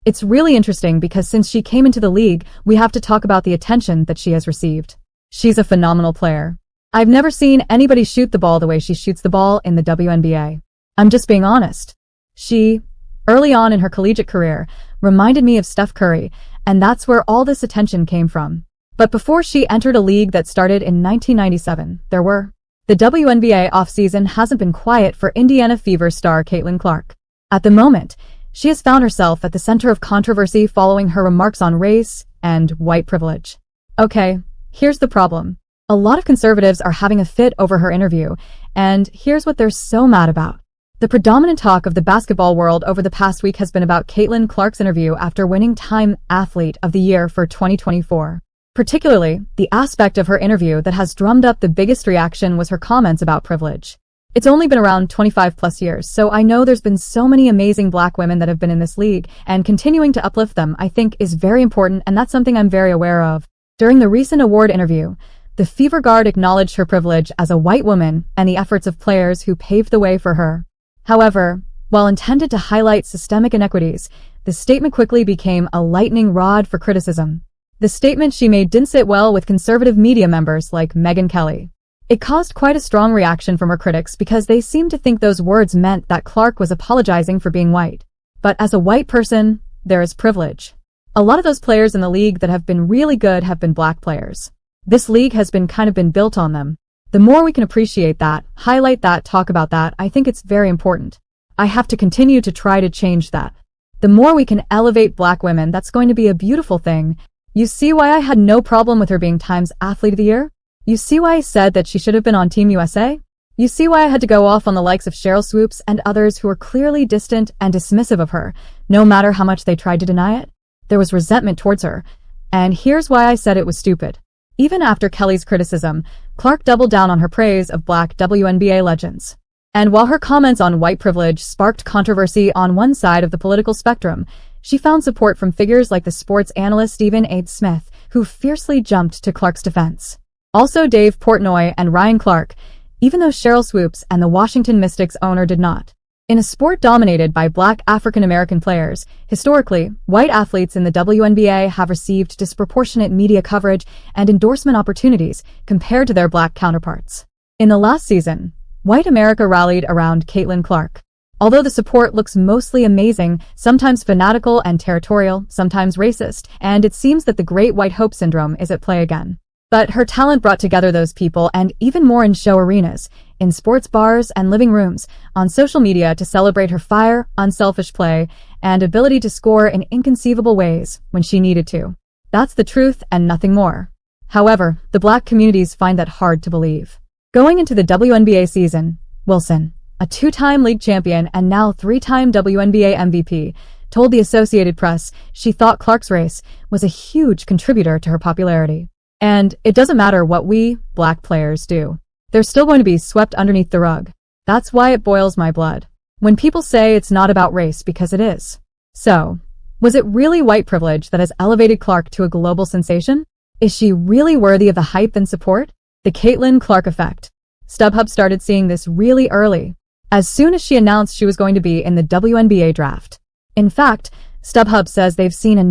It's really interesting because since she came into the league, we have to talk about the attention that she has received. She's a phenomenal player. I've never seen anybody shoot the ball the way she shoots the ball in the WNBA. I'm just being honest. She, early on in her collegiate career, reminded me of Steph Curry, and that's where all this attention came from. But before she entered a league that started in 1997, the WNBA offseason hasn't been quiet for Indiana Fever star Caitlin Clark. At the moment, she has found herself at the center of controversy following her remarks on race and white privilege. Okay, here's the problem. A lot of conservatives are having a fit over her interview, and here's what they're so mad about. The predominant talk of the basketball world over the past week has been about Caitlin Clark's interview after winning Time Athlete of the Year for 2024. Particularly, the aspect of her interview that has drummed up the biggest reaction was her comments about privilege. It's only been around 25 plus years, so I know there's been so many amazing black women that have been in this league, and continuing to uplift them I think is very important, and that's something I'm very aware of. During the recent award interview, the Fever guard acknowledged her privilege as a white woman and the efforts of players who paved the way for her. However, while intended to highlight systemic inequities, the statement quickly became a lightning rod for criticism. The statement she made didn't sit well with conservative media members like Megyn Kelly. It caused quite a strong reaction from her critics because they seemed to think those words meant that Clark was apologizing for being white. But as a white person, there is privilege. A lot of those players in the league that have been really good have been black players. This league has been built on them. The more we can appreciate that, highlight that, talk about that, I think it's very important. I have to continue to try to change that. The more we can elevate black women, that's going to be a beautiful thing. You see why I had no problem with her being Time's Athlete of the Year? You see why I said that she should have been on Team USA? You see why I had to go off on the likes of Cheryl Swoops and others who were clearly distant and dismissive of her, no matter how much they tried to deny it? There was resentment towards her. And here's why I said it was stupid. Even after Kelly's criticism, Clark doubled down on her praise of black WNBA legends. And while her comments on white privilege sparked controversy on one side of the political spectrum, she found support from figures like the sports analyst Stephen A. Smith, who fiercely jumped to Clark's defense. Also Dave Portnoy and Ryan Clark, even though Cheryl Swoops and the Washington Mystics owner did not. In a sport dominated by black African-American players, historically, white athletes in the WNBA have received disproportionate media coverage and endorsement opportunities compared to their black counterparts. In the last season, white America rallied around Caitlin Clark. Although the support looks mostly amazing, sometimes fanatical and territorial, sometimes racist, and it seems that the Great White Hope Syndrome is at play again. But her talent brought together those people and even more in show arenas, in sports bars and living rooms, on social media to celebrate her fire, unselfish play, and ability to score in inconceivable ways when she needed to. That's the truth and nothing more. However, the black communities find that hard to believe. Going into the WNBA season, Wilson, a two-time league champion and now three-time WNBA MVP, told the Associated Press she thought Clark's race was a huge contributor to her popularity. And it doesn't matter what we, black players, do. They're still going to be swept underneath the rug. That's why it boils my blood when people say it's not about race, because it is. So, was it really white privilege that has elevated Clark to a global sensation? Is she really worthy of the hype and support? The Caitlin Clark effect. StubHub started seeing this really early, as soon as she announced she was going to be in the WNBA draft. In fact, StubHub says they've seen a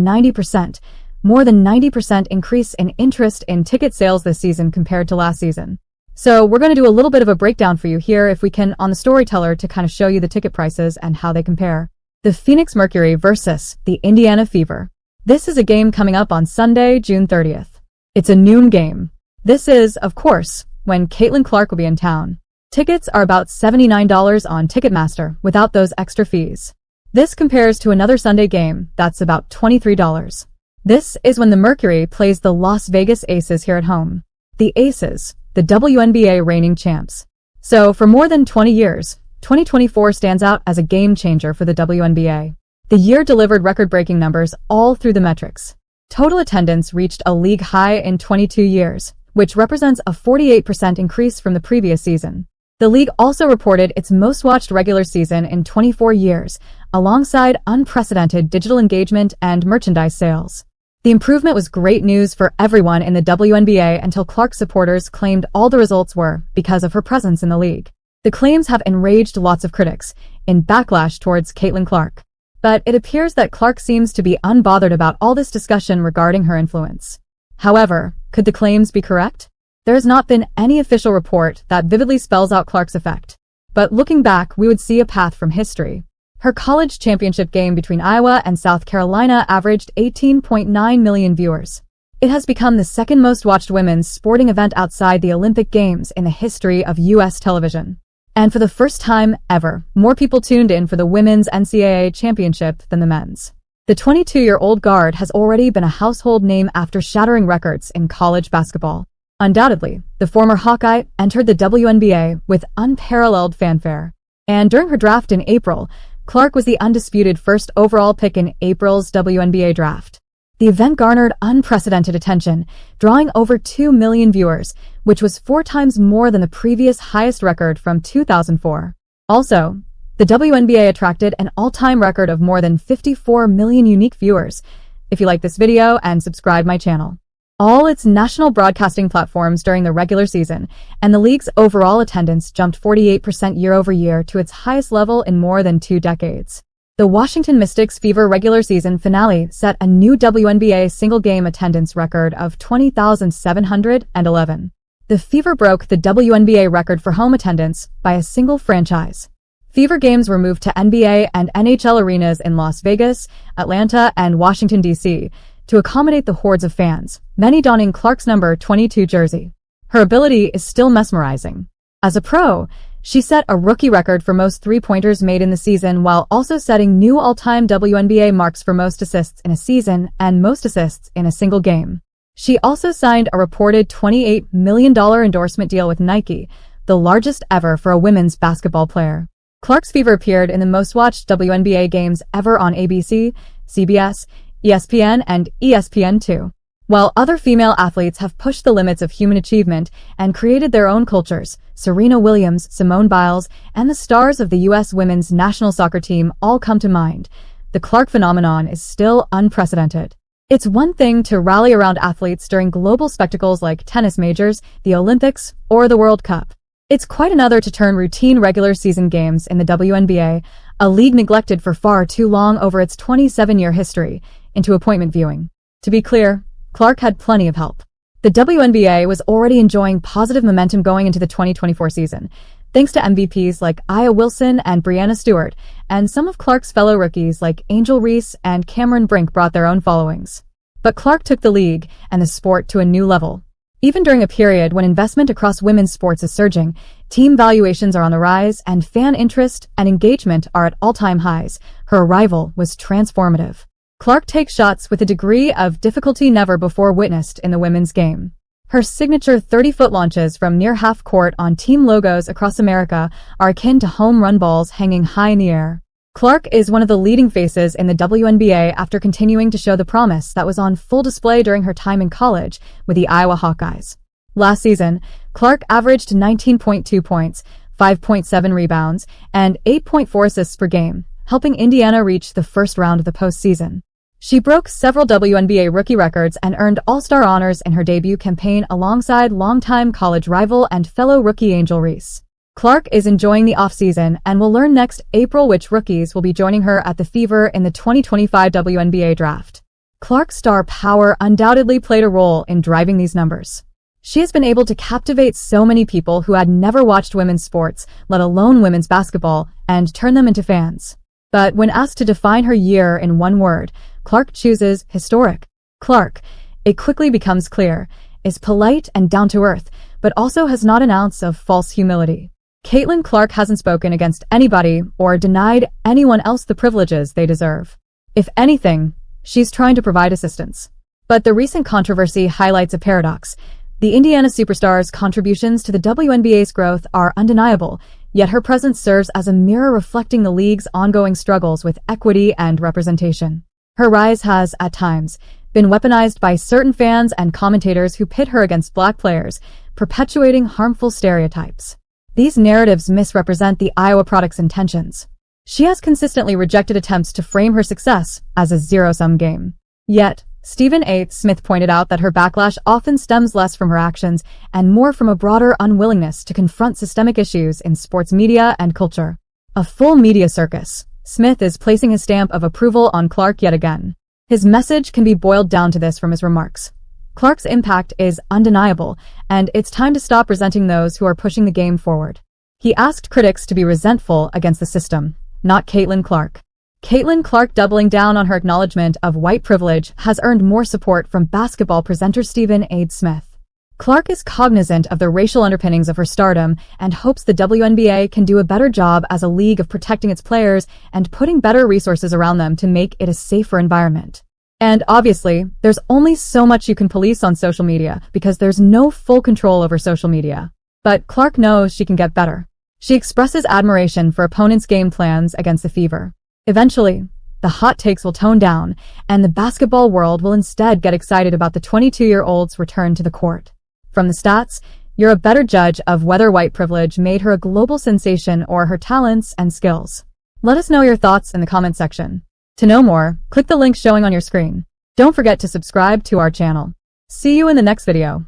more than 90% increase in interest in ticket sales this season compared to last season. So we're going to do a little bit of a breakdown for you here if we can on the Storyteller to show you the ticket prices and how they compare. The Phoenix Mercury versus the Indiana Fever. This is a game coming up on Sunday, June 30th. It's a noon game. This is, of course, when Caitlin Clark will be in town. Tickets are about $79 on Ticketmaster without those extra fees. This compares to another Sunday game that's about $23. This is when the Mercury plays the Las Vegas Aces here at home. The Aces, the WNBA reigning champs. So for more than 20 years, 2024 stands out as a game changer for the WNBA. The year delivered record-breaking numbers all through the metrics. Total attendance reached a league high in 22 years, which represents a 48% increase from the previous season. The league also reported its most-watched regular season in 24 years, alongside unprecedented digital engagement and merchandise sales. The improvement was great news for everyone in the WNBA until Clark supporters claimed all the results were because of her presence in the league. The claims have enraged lots of critics, in backlash towards Caitlin Clark. But it appears that Clark seems to be unbothered about all this discussion regarding her influence. However, could the claims be correct? There has not been any official report that vividly spells out Clark's effect. But looking back, we would see a path from history. Her college championship game between Iowa and South Carolina averaged 18.9 million viewers. It has become the second most watched women's sporting event outside the Olympic Games in the history of U.S. television. And for the first time ever, more people tuned in for the women's NCAA championship than the men's. The 22-year-old guard has already been a household name after shattering records in college basketball. Undoubtedly, the former Hawkeye entered the WNBA with unparalleled fanfare. And during her draft in April, Clark was the undisputed first overall pick in April's WNBA draft. The event garnered unprecedented attention, drawing over 2 million viewers, which was 4 times more than the previous highest record from 2004. Also, the WNBA attracted an all-time record of more than 54 million unique viewers. If you like this video and subscribe my channel. All its national broadcasting platforms during the regular season, and the league's overall attendance jumped 48% year-over-year to its highest level in more than 2 decades. The Washington Mystics Fever regular season finale set a new WNBA single-game attendance record of 20,711. The Fever broke the WNBA record for home attendance by a single franchise. Fever games were moved to NBA and NHL arenas in Las Vegas, Atlanta, and Washington, D.C., to accommodate the hordes of fans, many donning Clark's number 22 jersey. Her ability is still mesmerizing. As a pro, she set a rookie record for most three-pointers made in the season while also setting new all-time WNBA marks for most assists in a season and most assists in a single game. She also signed a reported $28 million endorsement deal with Nike, the largest ever for a women's basketball player. Clark's Fever appeared in the most-watched WNBA games ever on ABC, CBS, ESPN, and ESPN2. While other female athletes have pushed the limits of human achievement and created their own cultures, Serena Williams, Simone Biles, and the stars of the U.S. women's national soccer team all come to mind. The Clark phenomenon is still unprecedented. It's one thing to rally around athletes during global spectacles like tennis majors, the Olympics, or the World Cup. It's quite another to turn routine regular season games in the WNBA, a league neglected for far too long over its 27-year history, into appointment viewing. To be clear, Clark had plenty of help. The WNBA was already enjoying positive momentum going into the 2024 season, thanks to MVPs like Aya Wilson and Breanna Stewart, and some of Clark's fellow rookies like Angel Reese and Cameron Brink brought their own followings. But Clark took the league and the sport to a new level. Even during a period when investment across women's sports is surging, team valuations are on the rise, and fan interest and engagement are at all-time highs, her arrival was transformative. Clark takes shots with a degree of difficulty never before witnessed in the women's game. Her signature 30-foot launches from near half-court on team logos across America are akin to home run balls hanging high in the air. Clark is one of the leading faces in the WNBA after continuing to show the promise that was on full display during her time in college with the Iowa Hawkeyes. Last season, Clark averaged 19.2 points, 5.7 rebounds, and 8.4 assists per game, helping Indiana reach the first round of the postseason. She broke several WNBA rookie records and earned All-Star honors in her debut campaign alongside longtime college rival and fellow rookie Angel Reese. Clark is enjoying the offseason and will learn next April which rookies will be joining her at the Fever in the 2025 WNBA draft. Clark's star power undoubtedly played a role in driving these numbers. She has been able to captivate so many people who had never watched women's sports, let alone women's basketball, and turn them into fans. But when asked to define her year in one word, Clark chooses historic. Clark, it quickly becomes clear, is polite and down-to-earth, but also has not an ounce of false humility. Caitlin Clark hasn't spoken against anybody or denied anyone else the privileges they deserve. If anything, she's trying to provide assistance. But the recent controversy highlights a paradox. The Indiana superstar's contributions to the WNBA's growth are undeniable, yet her presence serves as a mirror reflecting the league's ongoing struggles with equity and representation. Her rise has, at times, been weaponized by certain fans and commentators who pit her against black players, perpetuating harmful stereotypes. These narratives misrepresent the Iowa product's intentions. She has consistently rejected attempts to frame her success as a zero-sum game. Yet, Stephen A. Smith pointed out that her backlash often stems less from her actions and more from a broader unwillingness to confront systemic issues in sports media and culture. A full media circus, Smith is placing his stamp of approval on Clark yet again. His message can be boiled down to this from his remarks. Clark's impact is undeniable, and it's time to stop resenting those who are pushing the game forward. He asked critics to be resentful against the system, not Caitlin Clark. Caitlin Clark doubling down on her acknowledgement of white privilege has earned more support from basketball presenter Stephen A. Smith. Clark is cognizant of the racial underpinnings of her stardom and hopes the WNBA can do a better job as a league of protecting its players and putting better resources around them to make it a safer environment. And obviously, there's only so much you can police on social media because there's no full control over social media. But Clark knows she can get better. She expresses admiration for opponents' game plans against the Fever. Eventually, the hot takes will tone down, and the basketball world will instead get excited about the 22-year-old's return to the court. From the stats, you're a better judge of whether white privilege made her a global sensation or her talents and skills. Let us know your thoughts in the comment section. To know more, click the link showing on your screen. Don't forget to subscribe to our channel. See you in the next video.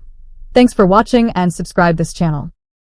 Thanks for watching and subscribe this channel.